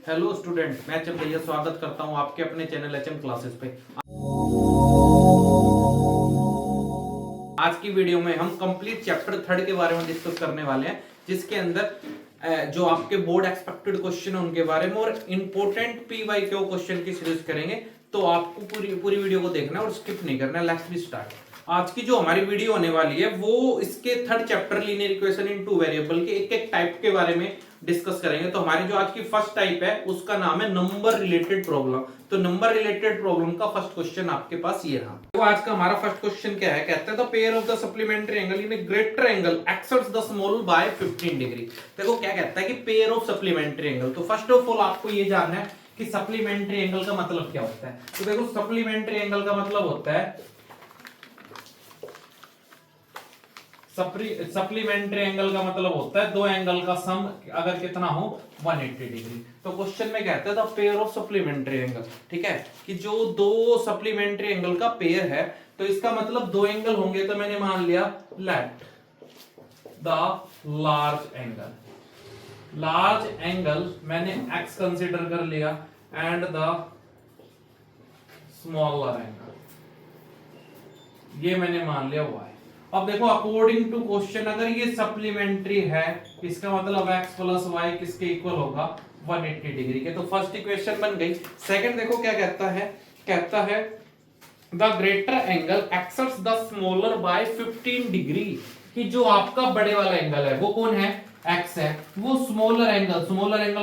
Hello student, मैं HM भैया स्वागत करता हूं आपके अपने चैनल एचएम क्लासेस पे। आज की वीडियो में हम कंप्लीट चैप्टर 3 के बारे में डिस्कस करने वाले हैं, जिसके अंदर जो आपके बोर्ड एक्सपेक्टेड क्वेश्चन है उनके बारे में और इंपॉर्टेंट पीवाईक्यू क्वेश्चन की सीरीज करेंगे। तो आपको पूरी वीडियो को देखना है और स्किप नहीं करना है। Let's be start. आज की जो हमारी वीडियो होने वाली है वो इसके third chapter linear equation in two variable के एक एक टाइप के बारे में डिस्कस करेंगे। तो हमारी जो आज की फर्स्ट टाइप है उसका नाम है नंबर रिलेटेड प्रॉब्लम। तो नंबर रिलेटेड प्रॉब्लम का फर्स्ट क्वेश्चन आपके पास ये रहा। तो आज का हमारा फर्स्ट क्वेश्चन क्या है, कहता है the pair of the supplementary angle in a greater angle exerts the small by 15 degree. देखो क्या कहता है कि पेयर ऑफ सप्लीमेंट्री एंगल। तो फर्स्ट ऑफ ऑल आपको ये जानना है कि सप्लीमेंट्री एंगल का मतलब क्या होता है। तो देखो सप्लीमेंट्री एंगल का मतलब होता है सप्लीमेंट्री एंगल का मतलब होता है दो एंगल का सम अगर कितना हो 180 डिग्री। तो क्वेश्चन में कहते हैं the pair of supplementary angle, ठीक है, कि जो दो सप्लीमेंट्री एंगल का पेयर है तो इसका मतलब दो एंगल होंगे। तो मैंने मान लिया लेट द लार्ज एंगल मैंने x कंसीडर कर लिया एंड द स्मॉलर एंगल ये मैंने मान लिया y। अब देखो अकॉर्डिंग टू क्वेश्चन अगर ये सप्लीमेंट्री है इसका मतलब x प्लस y किसके इक्वल होगा 180 डिग्री के। तो फर्स्ट इक्वेशन बन गई। सेकंड देखो क्या कहता है the greater angle exerts the smaller by 15 degree, कि जो आपका बड़े वाला एंगल है वो कौन है, x है, वो स्मॉलर एंगल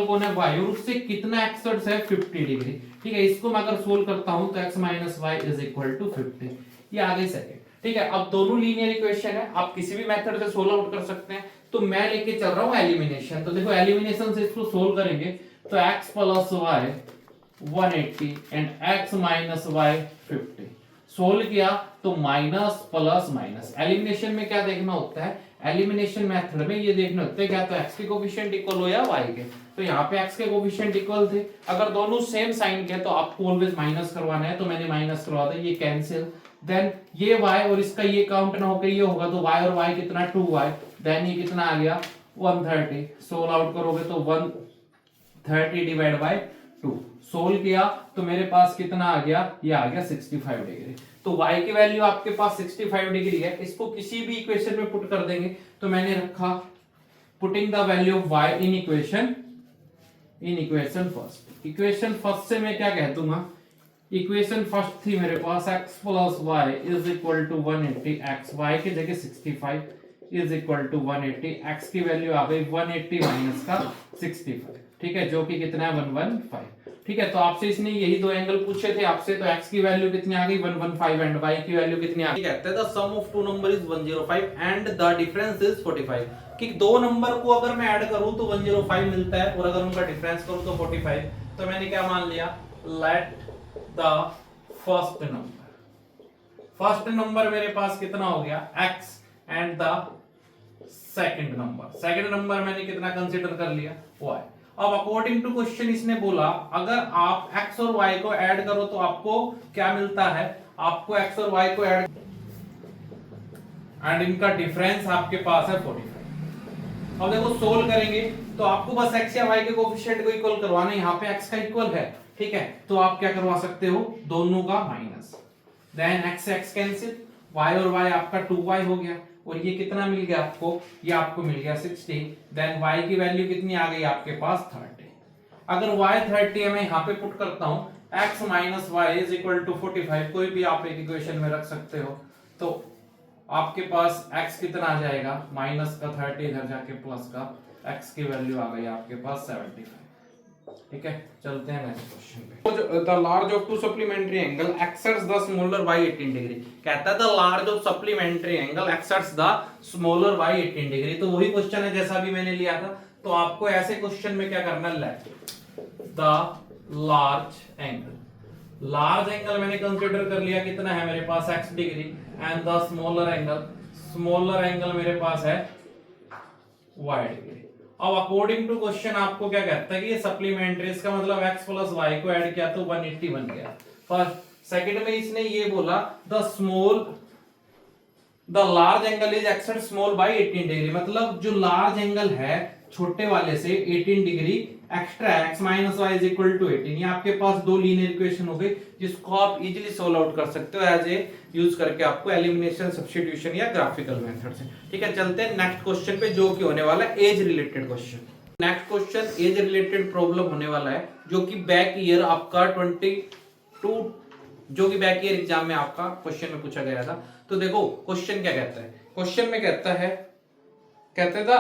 कौन है, y, और उससे कितना एक्सर्ट्स है 50 डिग्री। ठीक है, इसको मैं अगर सोल्व करता हूं तो x minus y is equal to 50। ये आ गई सेकंड। ठीक है, अब दोनों लीनियर इक्वेशन है, आप किसी भी मेथड से सोल्व आउट कर सकते हैं। तो मैं लेके चल रहा हूं एलिमिनेशन। तो देखो एलिमिनेशन से इसको सोल्व करेंगे तो x plus y 180 and x minus y 50। Solve किया तो माइनस प्लस माइनस। एलिमिनेशन में क्या देखना होता है, एलिमिनेशन मेथड में ये देखना होता है क्या तो x के कोएफिशिएंट इक्वल हो या y के। तो यहाँ पे x के कोएफिशिएंट इक्वल थे, अगर दोनों सेम साइन के तो आपको ऑलवेज माइनस करवाना है। तो मैंने माइनस करवा दिया, ये कैंसिल। देन ये y और इसका ये काउंट ना होकर ये होगा तो y और y कितना 2y। देन ये कितना आ गया 130। सोल्व आउट करोगे तो 130 डिवाइड बाय 2। सोल्व किया तो मेरे पास कितना आ गया, ये आ गया 65 डिग्री। तो y की वैल्यू आपके पास 65 डिग्री है। इसको किसी भी इक्वेशन में पुट कर देंगे। तो मैंने रखा putting the value of y in equation first. Equation first से मैं क्या कह दूंगा, इक्वेशन फर्स्ट थी मेरे पास x plus y is equal to 180, x y की जगह 65 इज इक्वल टू 180, x की वैल्यू आ गई 180 माइनस का 65। ठीक है, जो कि कितना है 115। ठीक है, तो आपसे इसने यही दो एंगल पूछे थे आपसे। तो x की वैल्यू कितनी आ गई 115 एंड y की वैल्यू कितनी आ गई, कहते हैं the sum of two number is 105 and the difference is 45। कि दो नंबर को अगर मैं ऐड करूं तो 105 मिलता है और अगर उनका डिफरेंस करूं तो 45। तो मैंने क्या मान लिया, लेट द फर्स्ट नंबर मेरे पास कितना हो गया x and the second number मैंने कितना कंसीडर कर लिया y। अब अकॉर्डिंग टू क्वेश्चन इसने बोला अगर आप x और y को ऐड करो तो आपको क्या मिलता है, आपको x और y को ऐड एंड इनका डिफरेंस आपके पास है 45। अब देखो सोल्व करेंगे तो आपको बस x या y के कोएफिशिएंट को इक्वल करवाना है। यहाँ पे x का इक्वल है, ठीक है, तो आप क्या करवा सकते हो, दोनों का माइनस। देन x से x कैंसिल, y और y आपका 2y हो गया और ये कितना मिल गया आपको, ये आपको मिल गया 60। देन y की वैल्यू कितनी आ गई आपके पास 30। अगर y 30 है मैं यहाँ पे पुट करता हूँ x minus y is equal to 45, कोई भी आप एक इक्वेशन में रख सकते हो। तो आपके पास x कितना आ जाएगा माइनस का 30, इधर जाके प्लस का x की वैल्यू आ गई आपके पास 75। ठीक है, चलते हैं नेक्स्ट क्वेश्चन पे। The large of to supplementary angle exerts the smaller by 18 degree. कहता है the large of supplementary angle exerts the smaller by 18 degree. तो वही क्वेश्चन है जैसा भी मैंने लिया था। तो आपको ऐसे क्वेश्चन में क्या करना है, लेट द लार्ज एंगल मैंने कंसीडर कर लिया, कितना है मेरे पास x degree and the smaller angle मेरे पास है y डिग्री। अब अकॉर्डिंग टू क्वेश्चन आपको क्या कहता है कि ये सप्लीमेंट्री, इसका मतलब x प्लस वाई को ऐड किया तो 180 बन गया फर्स्ट। सेकंड में इसने ये बोला the large angle is exert small by 18 degree, मतलब जो लार्ज एंगल है छोटे वाले से 18 degree extra x minus y is equal to 18। ये आपके पास दो लीनियर इक्वेशन हो गई जिसको आप इजीली सोल्व आउट कर सकते हो एज ए यूज करके आपको एलिमिनेशन, सब्स्टिट्यूशन या ग्राफिकल मेथड से। ठीक है, चलते हैं नेक्स्ट क्वेश्चन पे जो कि होने वाला है age related question. Next question age related problem होने वाला है जो कि बैक ईयर आपका 22 जो कि बैक ईयर एग्जाम में आपका क्वेश्चन में पूछा गया था। तो देखो क्वेश्चन क्या कहता है, क्वेश्चन में कहता था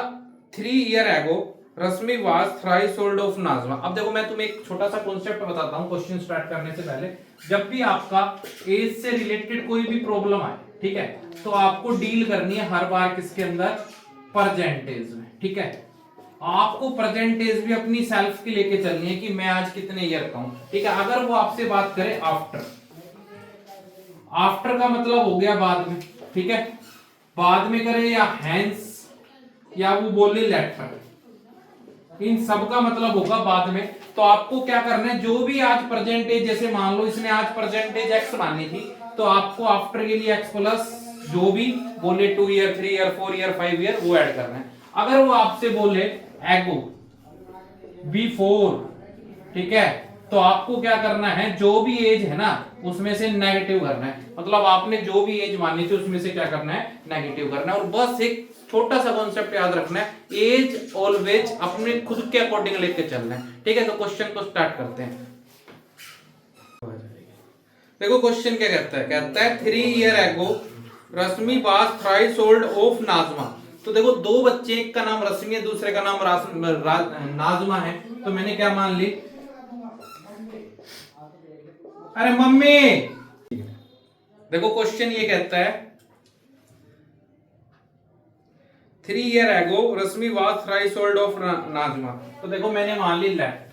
3 years ago Rashmi was thrice old of Najma. अब देखो मैं तुम्हें एक छोटा सा कॉन्सेप्ट बताता हूं क्वेश्चन स्टार्ट करने से पहले। जब भी आपका एज से रिलेटेड कोई भी प्रॉब्लम आए, ठीक है, तो आपको डील करनी है हर बार किसके अंदर, परसेंटेज में। ठीक है, आपको परसेंटेज भी अपनी सेल्फ की लेके चलनी है कि मैं आज कितने ईयर का हूं। ठीक है, अगर वो आपसे बात करे आफ्टर का मतलब हो गया बाद में। ठीक है, बाद में करे या हैंस या वो बोले लेटर, इन सब का मतलब होगा बाद में। तो आपको क्या करना है, जो भी आज परसेंटेज, जैसे मान लो इसने आज परसेंटेज x मानी थी, तो आपको आफ्टर के लिए x प्लस जो भी बोले 2 year 3 year 4 year 5 year वो ऐड करना है। अगर वो आपसे बोले एगो बिफोर, ठीक है, तो आपको क्या करना है, जो भी एज है ना उसमें से नेगेटिव करना है। मतलब आपने जो भी एज मानी थी उसमें से क्या करना है, नेगेटिव करना है। और बस एक छोटा सा कॉन्सेप्ट याद रखना है, एज ऑलवेज अपने खुद के अकॉर्डिंग लेके चलना है। ठीक है, तो क्वेश्चन को स्टार्ट करते हैं। देखो क्वेश्चन क्या कहता है 3 years ago Rashmi was thrice old of Najma. तो देखो दो बच्चे, एक का नाम रश्मि है, दूसरे का नाम नाजमा है। तो मैंने क्या मान ली, अरे मम्मी, देखो क्वेश्चन ये कहता है 3 years ago Rashmi was thrice old of Najma. तो देखो मैंने मान ली let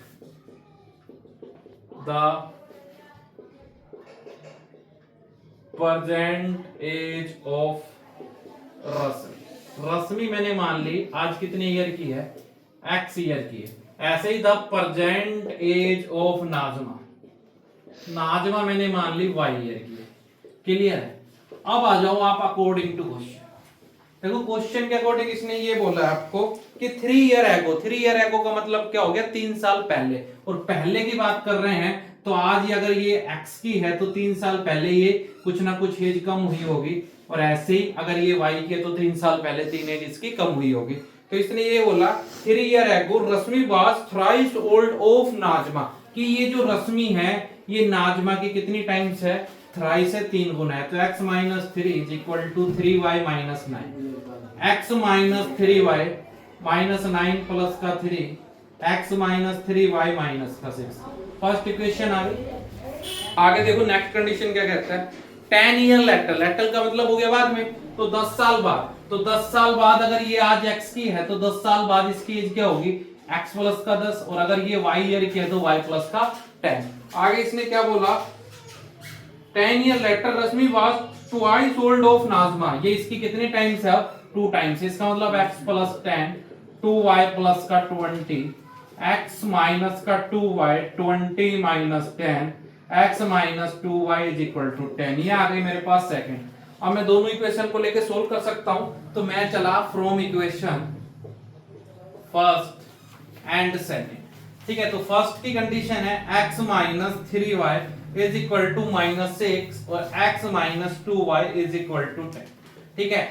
the present age of Rashmi मैंने मान ली आज कितने ईयर की है, x ईयर की है। ऐसे ही the present age of Najma मैंने मान ली y ईयर की है। क्लियर है? अब आ जाओ आप अकॉर्डिंग टू क्वेश्चन। देखो क्वेश्चन के अकॉर्डिंग इसने ये बोला है आपको कि 3 years ago, 3 years ago का मतलब क्या हो गया, 3 साल पहले। और पहले की बात कर रहे हैं तो आज ही अगर ये x की है तो 3 साल पहले ये कुछ ना कुछ एज कम हुई होगी, और ऐसे ही अगर ये y की है तो 3 साल पहले 3 एज इसकी कम हुई होगी। तो इसने ये बोला 3 years ago Rashmi was thrice old of Najma, कि ये जो रश्मि है ये नाजमा की कितनी टाइम्स है, थ्राइस है, 3 गुना है। तो x minus 3 is equal to 3y minus 9। x minus 3y minus 9 plus का 3, x माइनस 3y माइनस का 6। फर्स्ट इक्वेशन आ गई। आगे देखो नेक्स्ट कंडीशन क्या कहता है, 10 year लेटर का मतलब हो गया बाद में, तो 10 साल बाद। तो 10 साल बाद अगर ये आज x की है तो 10 साल बाद इसकी एज क्या होगी, x प्लस का 10, और अगर ये y ईयर की है तो y प्लस का 10। आगे इसने क्या बोला, 10 year later Rashmi was twice old of Najma. ये इसकी कितने टाइम्स है, 2 टाइम्स। इसका मतलब x प्लस 10, 2y प्लस का 20, x माइनस का 2y, 20 minus 10, x minus 2y is equal to 10। ये आ गई मेरे पास सेकंड। अब मैं दोनों इक्वेशन को लेके सोल्व कर सकता हूं। तो मैं चला from equation first and second. ठीक है, तो फर्स्ट की कंडीशन है x minus 3y is equal to minus 6 और x minus 2y is equal to 10। ठीक है,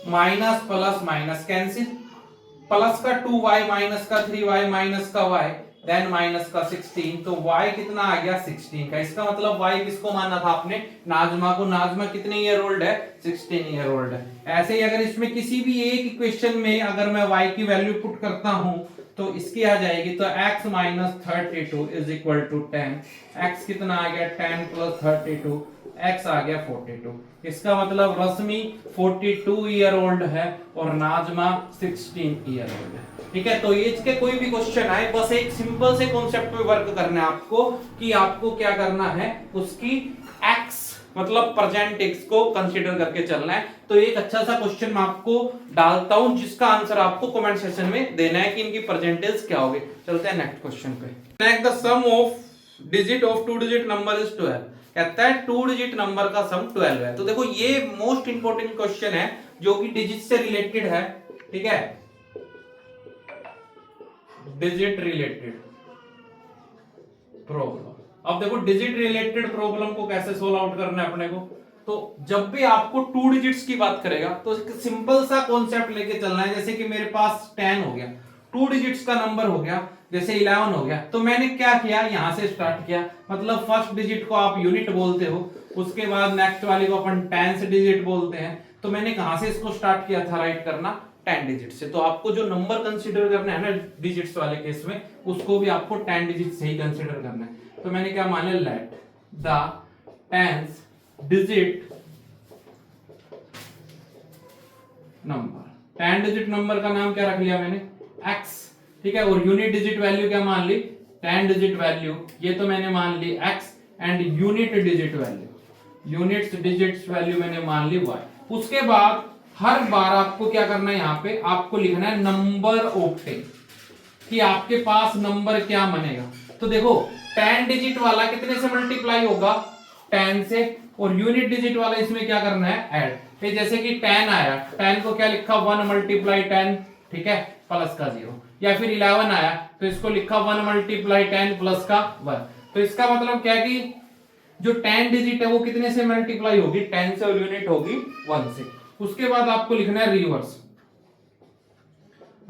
minus plus minus cancel, plus का 2y माइनस का 3y माइनस का y, देन माइनस का 16। तो y कितना आ गया, 16 का। इसका मतलब y किसको माना था आपने, नाजमा को। नाजमा कितने ईयर ओल्ड है, 16 ईयर ओल्ड है। ऐसे ही अगर इसमें किसी भी एक इक्वेशन में अगर मैं y की वैल्यू पुट करता हूं तो इसकी आ जाएगी, तो x minus 32 is equal to 10। x कितना आ गया, 10 प्लस 32, x आ गया 42। इसका मतलब रश्मि 42 ईयर ओल्ड है और नाजमा 16 ईयर ओल्ड है। ठीक है, तो एज के कोई भी क्वेश्चन आए बस एक सिंपल से कॉन्सेप्ट पे वर्क करना है आपको, कि आपको क्या करना है, उसकी x मतलब प्रेजेंट एक्स को कंसीडर करके चलना है। तो एक अच्छा सा क्वेश्चन मैं आपको डालता हूं जिसका आंसर आपको कमेंट सेक्शन में देना है कि इनकी परसेंटेज क्या होगी। चलते हैं नेक्स्ट क्वेश्चन पे। Next the sum of digit of 2 digit number is 12। कहता है 2 डिजिट नंबर का सम 12 है। तो देखो ये मोस्ट इंपोर्टेंट क्वेश्चन है जो कि डिजिट से रिलेटेड है। ठीक है, डिजिट रिलेटेड प्रॉब्लम। अब देखो डिजिट रिलेटेड प्रॉब्लम को कैसे सोल्व आउट करना है अपने को। तो जब भी आपको 2 डिजिट्स की बात करेगा तो सिंपल सा कॉन्सेप्ट लेके चलना है। जैसे कि मेरे पास 10 हो गया, 2 डिजिट्स का नंबर हो गया, जैसे 11 हो गया, तो मैंने क्या किया, यहां से स्टार्ट किया, मतलब फर्स्ट डिजिट को आप यूनिट बोलते हो, उसके बाद नेक्स्ट वाले को अपन टेंस डिजिट बोलते हैं। तो मैंने कहां से इसको स्टार्ट किया था राइट करना, 10 डिजिट से। तो आपको जो नंबर कंसीडर करना है ना डिजिट्स वाले केस में, उसको भी आपको 10 डिजिट से ही कंसीडर करना है। तो मैंने क्या मान लिया, let the tens digit number, 10 digit number का नाम क्या रख लिया मैंने, x, ठीक है। और यूनिट डिजिट वैल्यू क्या मान ली, 10 डिजिट वैल्यू, ये तो मैंने मान ली x, and unit digit value, units digits value मैंने मान ली y। उसके बाद हर बार आपको क्या करना है, यहां पे आपको लिखना है नंबर ऑफ 10, कि आपके पास नंबर क्या बनेगा। तो देखो 10 डिजिट वाला कितने से मल्टीप्लाई होगा, 10 से, और यूनिट डिजिट वाला इसमें क्या करना है, ऐड। ये जैसे कि 10 आया, 10 को क्या लिखा, 1 मल्टीप्लाई 10, ठीक है, प्लस का 0। या फिर 11 आया तो इसको लिखा 1 मल्टीप्लाई 10 प्लस का 1। तो इसका मतलब क्या है कि जो 10 डिजिट है वो कितने से मल्टीप्लाई होगी, 10 से, और यूनिट होगी 1 से। उसके बाद आपको लिखना है रिवर्स,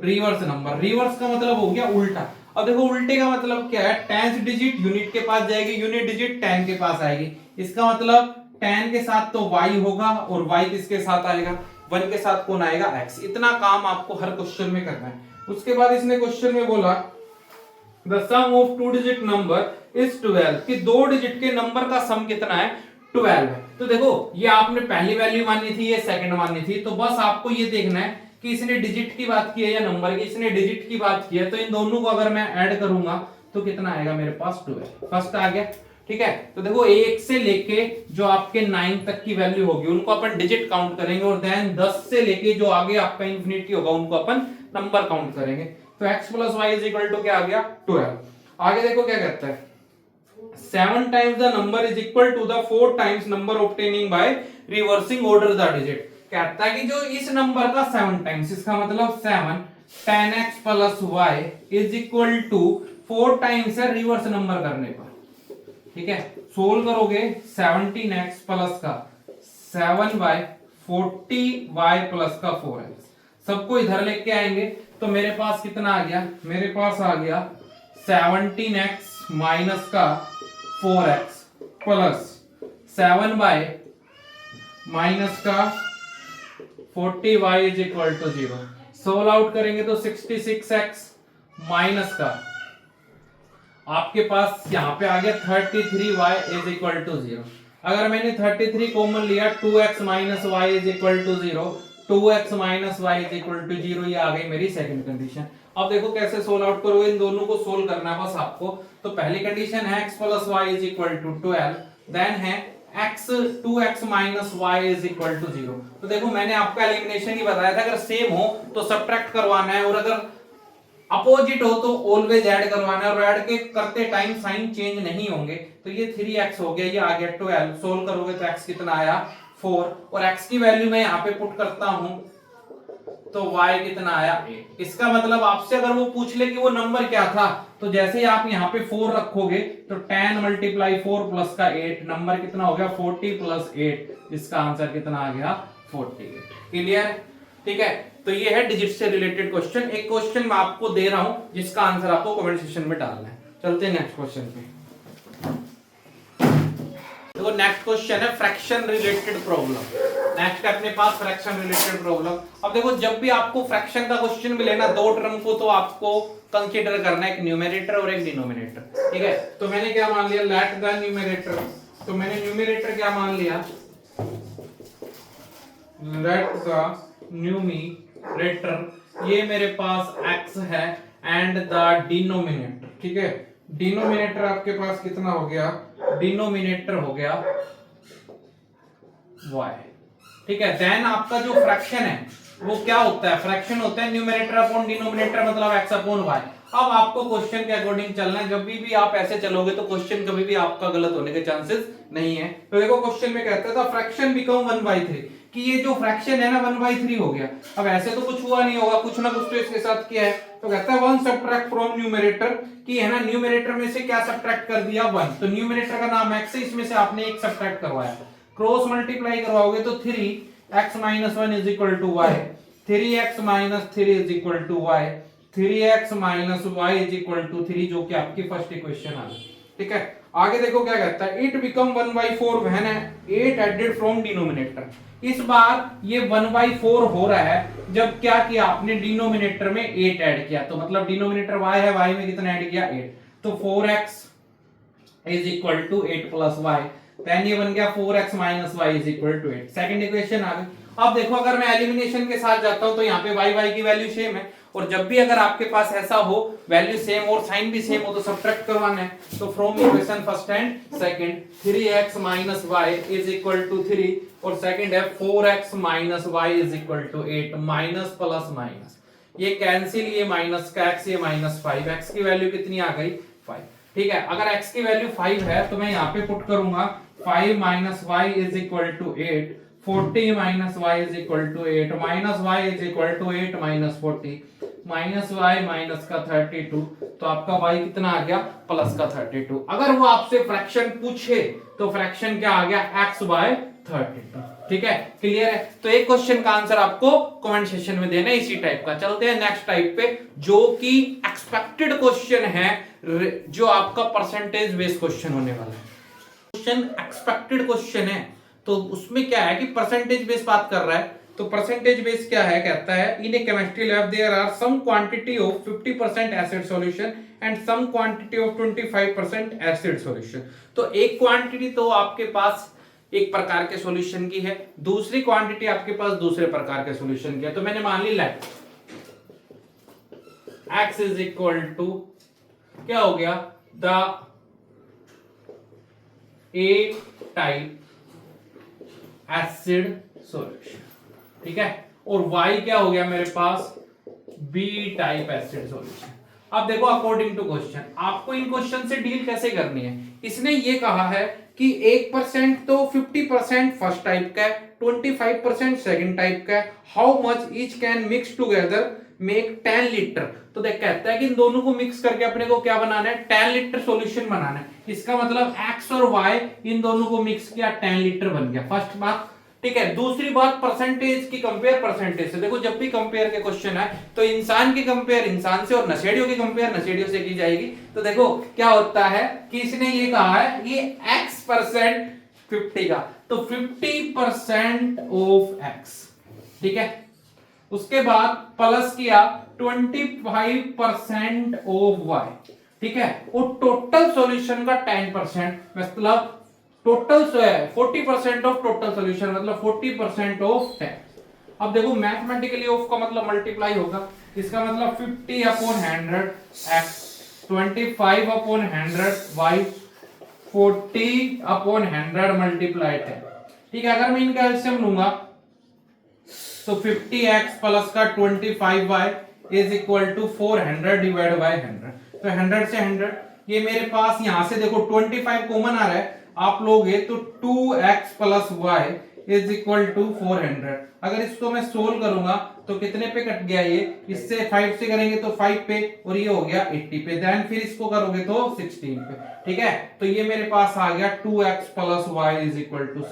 रिवर्स नंबर। रिवर्स का मतलब हो गया उल्टा। अब देखो उल्टे का मतलब क्या है, 10 डिजिट यूनिट के पास जाएगी, यूनिट डिजिट 10 के पास आएगी। इसका मतलब 10 के साथ तो y होगा, और y किसके साथ आएगा, 1 के साथ कौन आएगा, x। इतना काम आपको हर क्वेश्चन में करना है। उसके बाद इसने क्वेश्चन में बोला the sum of 2 digit number is 12, कि 2 डिजिट के नंबर का सम कितना है, 12 है। तो देखो ये आपने पहली वैल्यू माननी थी, ये सेकंड माननी थी। तो बस आपको ये देखना है कि इसने डिजिट की बात की है या नंबर की, इसने डिजिट की बात की है। तो इन दोनों को अगर मैं ऐड करूंगा तो कितना आएगा मेरे पास, 12। फर्स्ट आ गया, ठीक है। तो देखो 1 से लेके जो आपके 9 तक की वैल्यू होगी उनको अपन डिजिट काउंट करेंगे, और देन 10 से लेके जो आगे आपका इंफिनिटी होगा उनको अपन नंबर काउंट करेंगे। तो x plus y is equal to क्या आ गया, 12। आगे देखो क्या कहता है, 7 times the number is equal to the 4 times number obtaining by reversing order the digit. कहता है कि जो इस नंबर का 7 टाइम्स, इसका मतलब 7 10x plus y is equal to 4 times है रिवर्स नंबर करने पर, ठीक है। सोल्व करोगे 17x प्लस का 7y 40y प्लस का 4x, सबको इधर लेके आएंगे तो मेरे पास कितना आ गया, मेरे पास आ गया 17x माइनस का 4x प्लस 7y माइनस का 40y is equal to 0। Solve out करेंगे तो 66x माइनस का आपके पास यहां पे आ गया 33y इज इक्वल टू 0। अगर मैंने 33 कॉमन लिया, 2x minus y is equal to 0, 2x minus y is equal to 0, ये आ गई मेरी सेकंड कंडीशन। अब देखो कैसे सोल्व आउट करोगे, इन दोनों को सोल्व करना है बस आपको। तो पहली कंडीशन है x plus y is equal to 12, then है x 2x minus y is equal to 0। तो देखो मैंने आपको एलिमिनेशन ही बताया था, अगर सेम हो तो सब्ट्रैक्ट करवाना है, और अगर अपोजिट हो तो ऑलवेज ऐड करवाना है, और ऐड के करते टाइम साइन चेंज नहीं होंगे। तो ये 3x हो गया, ये आ गया 12। सोल्व करोगे तो x कितना आया, 4, और x की वैल्यू मैं यहाँ पे पुट करता हूं तो y कितना आया, 8। इसका मतलब आपसे अगर वो पूछ ले कि वो नंबर क्या था, तो जैसे ही आप यहाँ पे 4 रखोगे तो 10 मल्टीप्लाई 4 प्लस का 8, नंबर कितना हो गया 40 प्लस 8, इसका आंसर कितना आ गया 48। क्लियर, ठीक है। तो ये है डिजिट से रिलेटेड क्वेश्चन। एक क्वेश्चन मैं आपको दे रहा हूं जिसका आंसर आपको कमेंट सेक्शन में डालना है। चलते हैं नेक्स्ट क्वेश्चन पे। देखो नेक्स्ट क्वेश्चन है फ्रैक्शन रिलेटेड प्रॉब्लम। नेक्स्ट है अपने पास फ्रैक्शन रिलेटेड प्रॉब्लम। अब देखो जब भी आपको फ्रैक्शन का क्वेश्चन मिले ना, दो टर्म को तो आपको कंसीडर करना है, एक न्यूमरेटर और एक डिनोमिनेटर, ठीक है। तो मैंने क्या मान लिया, लेट द न्यूमरेटर, तो मैंने न्यूमरेटर क्या मान लिया, लेट द न्यूमरेटर, ये मेरे पास x है, एंड द डिनोमिनेटर, ठीक है। डिनोमिनेटर आपके पास कितना हो गया, डिनोमिनेटर हो गया y, ठीक है। देन आपका जो फ्रैक्शन है वो क्या होता है, फ्रैक्शन होता है न्यूमरेटर अपॉन डिनोमिनेटर, मतलब x अपॉन y। अब आपको क्वेश्चन के अकॉर्डिंग चलना है, जब भी आप ऐसे चलोगे तो क्वेश्चन कभी भी आपका गलत होने के चांसेस नहीं है। तो देखो क्वेश्चन में कहता था फ्रैक्शन बिकम 1/3, कि ये जो फ्रैक्शन है ना 1/3 हो गया। अब ऐसे तो कुछ हुआ नहीं होगा, कुछ ना कुछ तो इसके साथ किया है। तो कहता है 1 सब्ट्रैक्ट फ्रॉम न्यूमरेटर, कि है ना न्यूमरेटर में से क्या सब्ट्रैक्ट कर दिया 1, तो न्यूमरेटर का नाम x है, इसमें से आपने एक सब्ट्रैक्ट करवाया, क्रॉस मल्टीप्लाई करवाओगे तो 3x - 1 = y, 3x - 3 = y, 3x - y = 3, जो कि आपकी फर्स्ट इक्वेशन आ गई। ठीक है, आगे देखो क्या कहता है, it become 1/4 when 8 added from denominator. इस बार ये 1/4 हो रहा है जब क्या किया आपने, डिनोमिनेटर में 8 ऐड किया। तो मतलब डिनोमिनेटर y है, y में कितना ऐड किया 8, तो 4x = 8 + y, देन ये बन गया 4x - y = 8। सेकंड इक्वेशन आ गई। अब देखो अगर मैं एलिमिनेशन के साथ जाता हूं तो यहाँ पे y की वैल्यू सेम है, और जब भी अगर आपके पास ऐसा हो वैल्यू सेम और साइन भी सेम हो तो सब्ट्रैक्ट करवाना है। तो from equation first and second, 3x - y = 3 और सेकंड है 4x - y = 8, minus plus minus, ये कैंसिल, ये माइनस का x, ये -5, x की वैल्यू कितनी आ गई 5। ठीक है, अगर x की वैल्यू 5 है तो मैं यहाँ पे पुट करूंगा 5 - y = 8, 40 - y = 8, -y = 8 -40, -y minus का 32, तो आपका y कितना आ गया प्लस का 32। अगर वो आपसे फ्रैक्शन पूछे तो फ्रैक्शन क्या आ गया x/32। ठीक है, क्लियर है। तो एक क्वेश्चन का आंसर आपको कमेंट सेक्शन में देना है इसी टाइप का। चलते हैं नेक्स्ट टाइप पे, जो कि एक्सपेक्टेड क्वेश्चन है, जो आपका परसेंटेज बेस्ड क्वेश्चन होने वाला है। क्वेश्चन एक्सपेक्टेड क्वेश्चन है तो उसमें क्या है कि परसेंटेज बेस बात कर रहा है। तो परसेंटेज बेस क्या है, कहता है in a chemistry lab there are some quantity of 50% acid solution and some quantity of 25% acid solution. तो एक क्वांटिटी तो आपके पास एक प्रकार के सॉल्यूशन की है, दूसरी क्वांटिटी आपके पास दूसरे प्रकार के सॉल्यूशन की है। तो मैंने मान ली लेट x = क्या हो गया, the A type acid solution. ठीक है, और y क्या हो गया मेरे पास, B टाइप एसिड सॉल्यूशन। अब देखो अकॉर्डिंग टू क्वेश्चन आपको इन क्वेश्चन से डील कैसे करनी है। इसने ये कहा है कि 1% तो 50% फर्स्ट टाइप का है, 25% सेकंड टाइप का है, how much each can mix together make 10 litre. तो देख कहता है कि इन दोनों को मिक्स करके अपने को क्या बनाना है, 10 लीटर सॉल्यूशन बनाना है। इसका मतलब x और y इन दोनों को मिक्स किया 10 लीटर बन गया, फर्स्ट बात। ठीक है, दूसरी बात परसेंटेज की कंपेयर परसेंटेज से। देखो जब भी कंपेयर के क्वेश्चन है तो इंसान की कंपेयर इंसान से और नशेड़ियों की कंपेयर नशेड़ियों से की जाएगी। तो देखो क्या होता है कि इसने ये कहा है ये x% 50 का, तो 50% ऑफ x। ठीक है, उसके बाद प्लस किया 25% ऑफ y। ठीक है, और टोटल सॉल्यूशन का 10%, मतलब टोटल 40% ऑफ टोटल सॉल्यूशन, मतलब 40% ऑफ 10। अब देखो मैथमेटिकली ऑफ का मतलब मल्टीप्लाई होगा, इसका मतलब 50/100 x, 25/100 y, 40/100 मल्टीप्लाई 10। ठीक है, अगर मैं इनका एलसीएम लूंगा तो 50x प्लस का 25y = 400 डिवाइड बाय 100। तो 100 से 100, ये मेरे पास यहां से देखो 25 कॉमन आ रहा है, आप लोगे तो 2x + y = 400। अगर इसको मैं सोल्व करूंगा तो कितने पे कट गया, ये इससे 5 से करेंगे तो 5 पे, और ये हो गया 80 पे, देन फिर इसको करोगे तो 16 पे। ठीक है, तो ये मेरे पास आ गया 2x + y =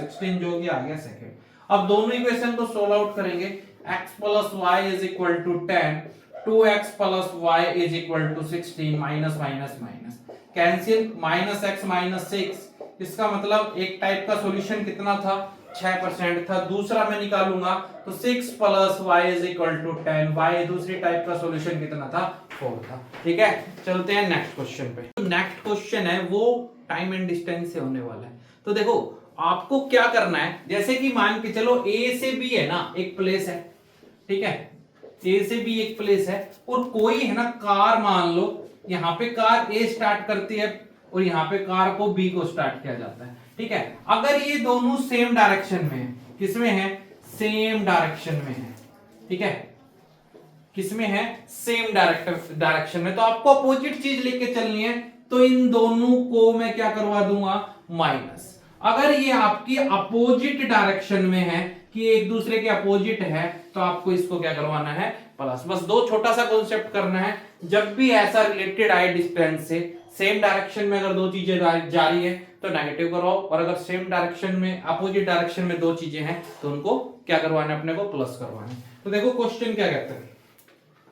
16, जो कि आ गया सेकंड। अब दोनों इक्वेशन को सोल्व आउट करेंगे, x + y = 10, 2x + y = 16, minus minus minus cancel, -x -6। इसका मतलब एक टाइप का सॉल्यूशन कितना था 6% था, दूसरा मैं निकालूंगा तो 6 + y = 10, y दूसरी टाइप का सॉल्यूशन कितना था 4 था। ठीक है, चलते हैं नेक्स्ट क्वेश्चन पे। तो नेक्स्ट क्वेश्चन है वो टाइम एंड डिस्टेंस से होने वाला है। तो देखो आपको क्या करना है, जैसे कि मान के चलो A से B है ना एक प्लेस है। ठीक है, A से B एक प्लेस है, और कोई है ना कार, मान लो यहाँ पे कार A स्टार्ट करती है और यहाँ पे कार को B को स्टार्ट किया जाता है। ठीक है, अगर ये दोनों सेम डायरेक्शन में है, किसमें है, सेम डायरेक्शन में है। ठीक है, किसमें है, सेम डायरेक्शन में, तो आपको अपोजिट चीज लेके चलनी है, तो इन दोनों को मैं क्या करवा दूंगा, माइनस। अगर ये आपकी अपोजिट डायरेक्शन में है, कि एक दूसरे के अपोजिट है, तो आपको इसको क्या करवाना है, प्लस। बस दो छोटा सा कॉन्सेप्ट करना है, जब भी ऐसा रिलेटेड आए डिस्टेंस से, सेम डायरेक्शन में अगर दो चीजें जा रही है तो नेगेटिव करवाओ, और अगर सेम डायरेक्शन में, अपोजिट डायरेक्शन में दो चीजें हैं तो उनको क्या करवाना है, अपने को प्लस करवाना है। तो देखो क्वेश्चन क्या कहते हैं,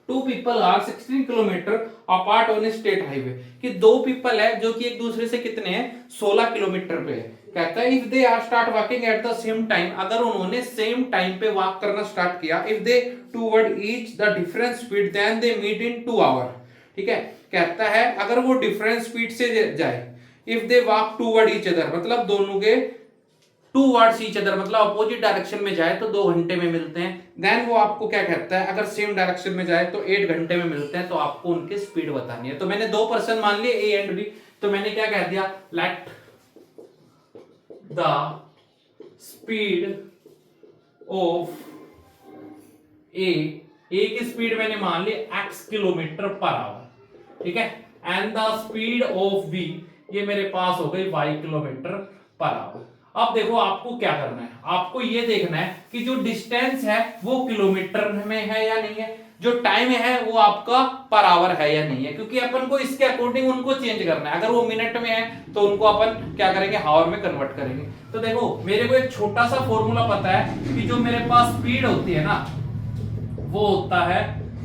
two people are 16 kilometre apart on a state highway, कि दो पीपल है जो कि एक दूसरे से कितने हैं, 16 किलोमीटर पे है। कहता है if they are start walking at the same time, अगर उन्होंने सेम टाइम पे वॉक करना स्टार्ट किया, if they toward each the different speed then they meet in 2 hour. ठीक है, कहता है अगर वो डिफरेंट स्पीड से जाए, if they walk toward each other, मतलब दोनों के टूवर्ड्स ईच अदर, मतलब अपोजिट डायरेक्शन में जाए तो 2 घंटे में मिलते हैं। देन वो आपको क्या कहता है, अगर सेम डायरेक्शन में जाए तो 8 घंटे में मिलते हैं, तो आपको उनकी स्पीड बतानी है। तो मैंने दो पर्सन मान लिए ए एंड बी, तो मैंने क्या कह दिया, let the speed of A की स्पीड मैंने मान ली x किलोमीटर पर आवर, ठीक है, and the speed of B, ये मेरे पास हो गई y किलोमीटर पर आवर। अब देखो आपको क्या करना है, आपको ये देखना है कि जो डिस्टेंस है वो किलोमीटर में है या नहीं है, जो टाइम है वो आपका पर आवर है या नहीं है, क्योंकि अपन को इसके अकॉर्डिंग उनको चेंज करना है। अगर वो मिनट में है तो उनको अपन क्या करेंगे, हावर में कन्वर्ट करेंगे। तो देखो मेरे को एक छोटा सा फॉर्मूला पता है कि जो मेरे पास स्पीड होती है ना, वो होता है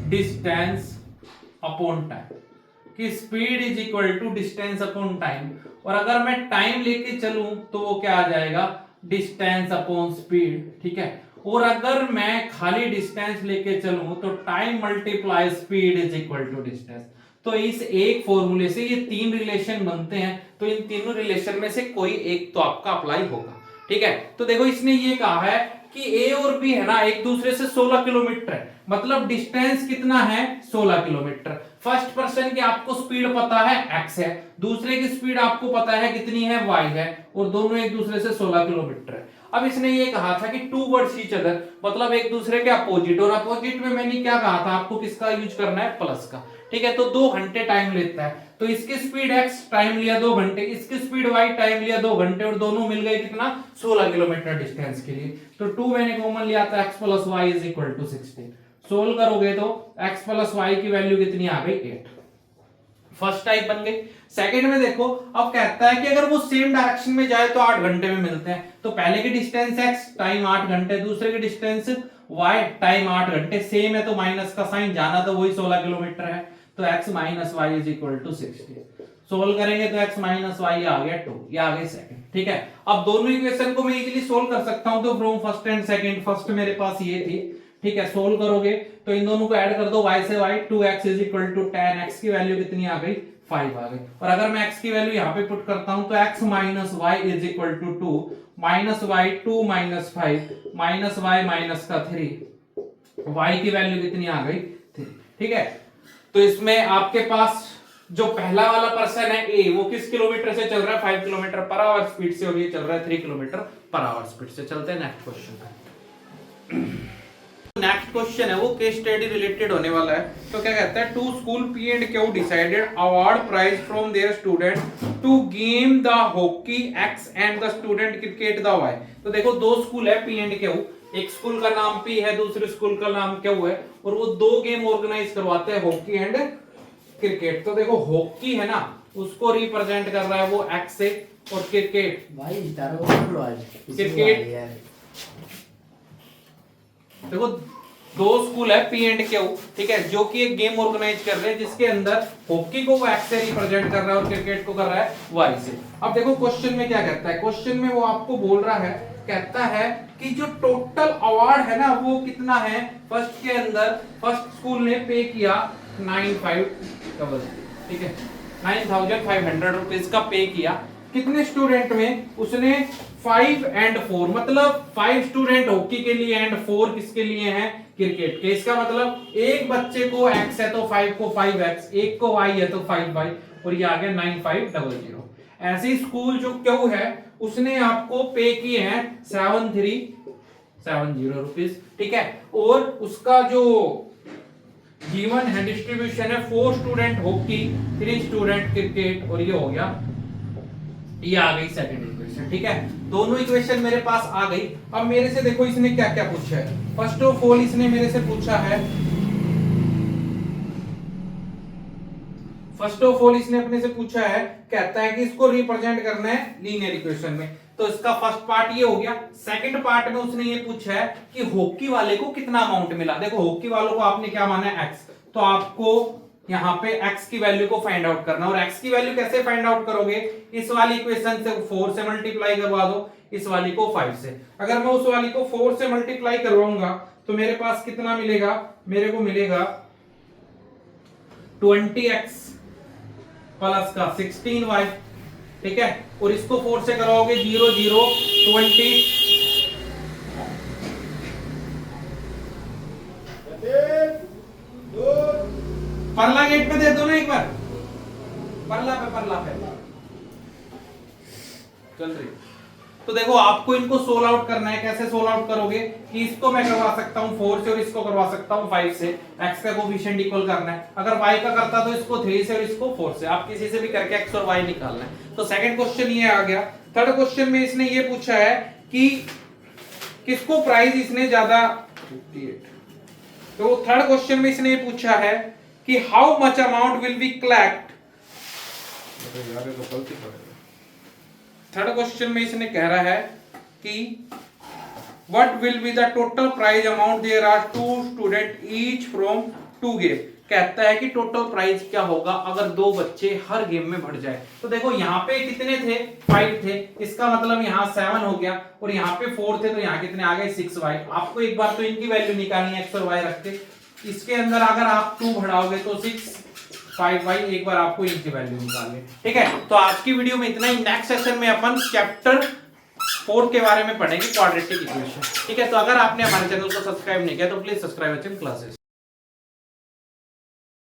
डिस्टेंस अपॉन टाइम, कि speed is equal to distance upon time, और अगर मैं टाइम लेके चलूं तो वो क्या आ जाएगा, डिस्टेंस अपॉन स्पीड। ठीक है, और अगर मैं खाली डिस्टेंस लेके चलूं तो time multiply speed is equal to distance. तो इस एक फॉर्मूले से ये 3 रिलेशन बनते हैं, तो इन तीनों रिलेशन में से कोई एक तो आपका अप्लाई होगा। ठीक है, तो देखो इसने ये कहा है कि ए और बी है ना एक दूसरे से 16 किलोमीटर है, मतलब डिस्टेंस कितना है, 16 किलोमीटर। फर्स्ट पर्सन की आपको स्पीड पता है x है, दूसरे की स्पीड आपको पता है कितनी है, y है, और दोनों एक दूसरे से 16 किलोमीटर है। अब इसने ये कहा था कि टूवर्ड्स ईच अदर, मतलब एक दूसरे के अपोजिट, और अपोजिट में मैंने क्या कहा था आपको, किसका यूज करना है, प्लस का। ठीक है, तो 2 घंटे टाइम लेता है, तो इसकी स्पीड x टाइम लिया 2 घंटे, इसकी स्पीड y टाइम लिया 2 घंटे, और दोनों मिल गए कितना, 16 किलोमीटर डिस्टेंस के लिए। तो 2 मैंने कॉमन लिया था, x plus y is equal to 16। Solve करोगे तो x प्लस वाई की वैल्यू कितनी आ गई, 8। फर्स्ट टाइप बन गई। सेकंड में देखो, अब कहता है कि अगर वो सेम डायरेक्शन में जाए तो 8 घंटे में मिलते हैं, तो पहले की डिस्टेंस x टाइम 8 घंटे, दूसरे की डिस्टेंस y टाइम 8 घंटे, सेम है तो माइनस का साइन, जाना तो वही 16 किलोमीटर है, तो x minus y is equal to 16। Solve करेंगे तो x माइनस वाई आ गया 2, ये आ गई सेकंड। ठीक है, अब दोनों इक्वेशन को मैं इजीली सोल्व कर सकता हूं, तो from first and second, first मेरे पास ये थी। ठीक है, सोल्व करोगे तो इन दोनों को ऐड कर दो, y से y, 2x is equal to tan, x की वैल्यू कितनी आ गई, 5 आ गई। और अगर मैं x की वैल्यू यहाँ पे पुट करता हूं तो x minus y is equal to 2, minus y 2 minus 5, minus y minus का 3, y की वैल्यू कितनी आ गई, 3। ठीक है, तो इसमें आपके पास जो पहला वाला पर्सन है ए, वो किस किलोमीटर से चल रहा है, 5 किलोमीटर पर आवर स्पीड से, और ये चल रहा है 3 किलोमीटर पर आवर स्पीड से। चलते हैं नेक्स्ट क्वेश्चन पे। नेक्स्ट क्वेश्चन है वो केस स्टडी रिलेटेड होने वाला है। तो क्या कहता है, two school P and Q decided award prize from their student to game the hockey X and the student cricket the Y. तो देखो दो स्कूल है पी एंड क्यू, एक स्कूल का नाम पी है, दूसरे स्कूल का नाम क्यू है, और वो 2 गेम ऑर्गेनाइज करवाते हैं, हॉकी एंड क्रिकेट। तो देखो हॉकी है ना, उसको रिप्रेजेंट कर रहा है वो एक्स से, और क्रिकेट देखो 2 स्कूल है पी एंड क्यू, ठीक है, जो कि एक गेम ऑर्गेनाइज कर रहे हैं जिसके अंदर हॉकी को वो एक्स से रिप्रेजेंट कर रहा है और क्रिकेट को कर रहा है वाई से। अब देखो क्वेश्चन में क्या कहता है, क्वेश्चन में वो आपको बोल रहा है, कहता है कि जो टोटल अवार्ड है ना वो कितना है। फर्स्ट के अंदर फर्स्ट स्कूल ने पे किया 95, ठीक है, 9500 रुपीज का पे किया। कितने स्टूडेंट में, उसने 5 एंड 4, मतलब 5 स्टूडेंट हॉकी के लिए एंड 4 किसके लिए हैं, क्रिकेट के। इसका मतलब एक बच्चे को x है तो 5 को 5x, एक को y है तो 5y, और ये आ गया 9500। ऐसे ही स्कूल जो क्यू है उसने आपको पे किए हैं 7370 रुपीज, ठीक है, और उसका जो गिवन है डिस्ट्रीब्यूशन है 4 स्टूडेंट हॉकी 3 स्टूडेंट क्रिकेट और ये हो गया, ये आ गई सेकंड इक्वेशन। ठीक है, दोनों इक्वेशन मेरे पास आ गई। अब मेरे से देखो इसने क्या क्या पूछा है। फर्स्ट ऑफ ऑल इसने मेरे से पूछा है, फर्स्ट ऑफ ऑल इसने अपने से पूछा है, कहता है कि इसको रिप्रेजेंट करना है लीनियर इक्वेशन में। तो इसका फर्स्ट पार्ट ये हो गया। सेकंड पार्ट में उसने ये पूछा है कि हॉकी वाले को कितना अमाउंट मिला। देखो हॉकी वालों को आपने क्या माना है x, तो आपको यहाँ पे x की वैल्यू को फाइंड आउट करना। और x की वैल्यू कैसे फाइंड आउट करोगे, इस वाली इक्वेशन से 4 से मल्टीप्लाई करवा दो, इस वाली को 5 से। अगर मैं उस वाली को 4 से मल्टीप्लाई करवाऊंगा तो मेरे पास कितना मिलेगा, मेरे को मिलेगा 20x प्लस का 16y। ठीक है, और इसको 4 से कराओगे 0 0 20। परला गेट पे दे दो ना एक बार, परला पे चल रही। तो देखो आपको इनको सोल्व आउट करना है। कैसे सोल्व आउट करोगे कि इसको मैं करवा सकता हूं 4 से और इसको करवा सकता हूं 5 से। x का कोफिशिएंट इक्वल करना है। अगर y का करता तो इसको 3 से और इसको 4 से। आप किसी से भी करके x और y निकालना है। तो सेकंड क्वेश्चन ये आ गया। थर्ड क्वेश्चन में इसने ये पूछा है कि किसको प्राइस इसने ज्यादा 58। तो थर्ड क्वेश्चन में इसने ये पूछा है कि how much amount will be collect. Third question में इसने कह रहा है कि what will be the total prize amount there are 2 student each from 2 game. कहता है कि टोटल प्राइस क्या होगा अगर 2 बच्चे हर गेम में बढ़ जाए। तो देखो यहाँ पे कितने थे, 5 थे, इसका मतलब यहाँ 7 हो गया और यहाँ पे 4 थे, तो यहाँ कितने आ गए 6y। आपको एक बार तो इनकी वैल्यू निकालनी है x और y रख के। इसके अंदर अगर आप 2 बढ़ाओगे तो 6 5y, एक बार आपको इनकी वैल्यू निकालनी। ठीक है, तो आज की वीडियो में इतना ही। नेक्स्ट सेशन में अपन चैप्टर 4 के बारे में पढ़ेंगे, क्वाड्रेटिक इक्वेशन। ठीक है, तो अगर आपने हमारे चैनल को सब्सक्राइब नहीं किया तो प्लीज सब्सक्राइब क्लासेस।